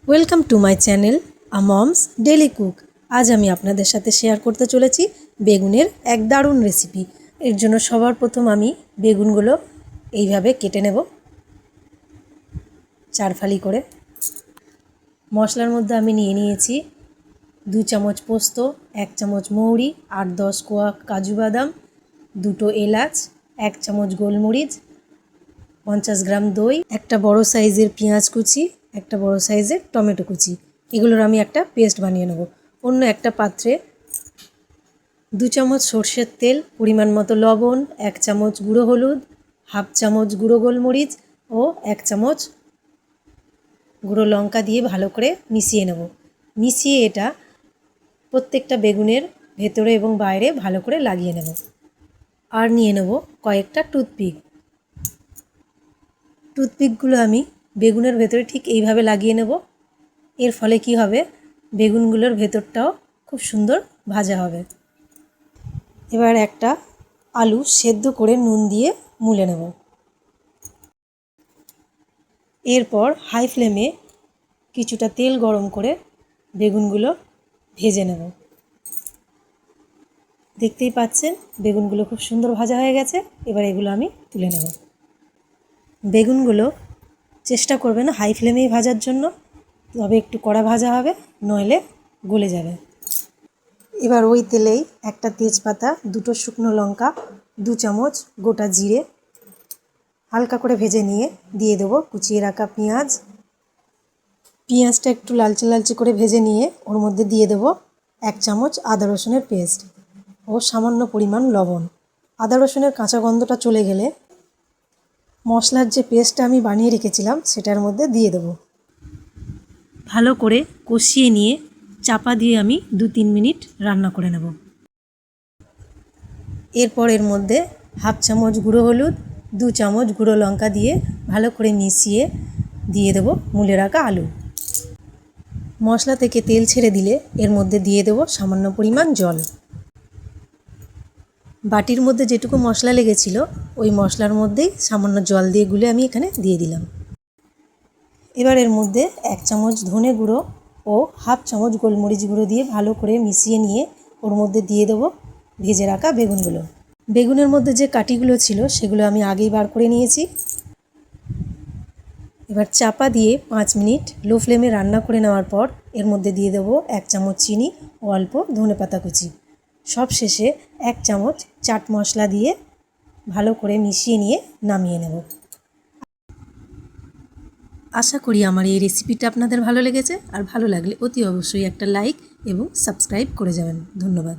Welcome to my channel a moms daily cook. আজ আমি আপনাদের সাথে শেয়ার করতে চলেছি বেগুনের এক দারুণ রেসিপি। এর জন্য সবার প্রথম আমি বেগুনগুলো এইভাবে কেটে নেব চারফালি করে। মশলার মধ্যে আমি নিয়ে নিয়েছি 2 চামচ পোস্ত, 1 চামচ মৌরি, 8-10 কোয়া কাজু বাদাম, 2টো এলাচ, 1 চামচ গোলমরিচ, 50 গ্রাম দই, একটা বড় সাইজের পেঁয়াজ কুচি, একটা বড় সাইজের টমেটো কুচি। এগুলোর আমি একটা পেস্ট বানিয়ে নেব। অন্য একটা পাত্রে 2 চামচ সরষের তেল, পরিমাণ মতো লবণ, 1 চামচ গুঁড়ো হলুদ, হাফ চামচ গুঁড়ো গোলমরিচ ও 1 চামচ গুঁড়ো লঙ্কা দিয়ে ভালো করে মিশিয়ে নেব। মিশিয়ে এটা প্রত্যেকটা বেগুনের ভেতরে এবং বাইরে ভালো করে লাগিয়ে নেব। আর নিয়ে নেব কয়েকটা টুথপিকগুলো আমি বেগুনের ভেতরে ঠিক এইভাবে লাগিয়ে নেব। এর ফলে কি হবে, বেগুনগুলোর ভেতরটাও খুব সুন্দর ভাজা হবে। এবার একটা আলু সেদ্ধ করে নুন দিয়ে মুলে নেব। এরপর হাই ফ্লেমে কিছুটা তেল গরম করে বেগুনগুলো ভেজে নেব। দেখতেই পাচ্ছেন বেগুনগুলো খুব সুন্দর ভাজা হয়ে গেছে। এবার এগুলো আমি তুলে নেব। বেগুনগুলো চেষ্টা করবেন হাই ফ্লেমেই ভাজার জন্য, তবে একটু কড়া ভাজা হবে, নইলে গলে যাবে। এবার ওই তেলেই একটা তেজপাতা, 2টো শুকনো লঙ্কা, 2 চামচ গোটা জিরে হালকা করে ভেজে নিয়ে দিয়ে দেবো কুচিয়ে রাখা পেঁয়াজ। পেঁয়াজটা একটু লালচে লালচে করে ভেজে নিয়ে ওর মধ্যে দিয়ে দেবো 1 চামচ আদা রসুনের পেস্ট ও সামান্য পরিমাণ লবণ। আদা রসুনের কাঁচা গন্ধটা চলে গেলে মশলার যে পেস্টটা আমি বানিয়ে রেখেছিলাম সেটার মধ্যে দিয়ে দেবো। ভালো করে কষিয়ে নিয়ে চাপা দিয়ে আমি 2-3 মিনিট রান্না করে নেব। এরপর এর মধ্যে হাফ চামচ গুঁড়ো হলুদ, 2 চামচ গুঁড়ো লঙ্কা দিয়ে ভালো করে মিশিয়ে দিয়ে দেবো মুলে রাখা আলু। মশলা থেকে তেল ছেড়ে দিলে এর মধ্যে দিয়ে দেবো সামান্য পরিমাণ জল। বাটির মধ্যে যেটুকু মশলা লেগেছিল ওই মশলার মধ্যেই সামান্য জল দিয়ে গুলে আমি এখানে দিয়ে দিলাম। এবার এর মধ্যে 1 চামচ ধনে গুঁড়ো ও হাফ চামচ গোলমরিচ গুঁড়ো দিয়ে ভালো করে মিশিয়ে নিয়ে ওর মধ্যে দিয়ে দেবো ভেজে রাখা বেগুনগুলো। বেগুনের মধ্যে যে কাটিগুলো ছিল সেগুলো আমি আগেই বার করে নিয়েছি। এবার চাপা দিয়ে 5 মিনিট লো ফ্লেমে রান্না করে নেওয়ার পর এর মধ্যে দিয়ে দেবো 1 চামচ চিনি ও অল্প ধনেপাতা কুচি। সব শেষে 1 চামচ চাট মশলা দিয়ে ভালো করে মিশিয়ে নিয়ে নামিয়ে নেব। আশা করি আমার এই রেসিপিটা আপনাদের ভালো লেগেছে। আর ভালো লাগলে অতি অবশ্যই একটা লাইক এবং সাবস্ক্রাইব করে যাবেন। ধন্যবাদ।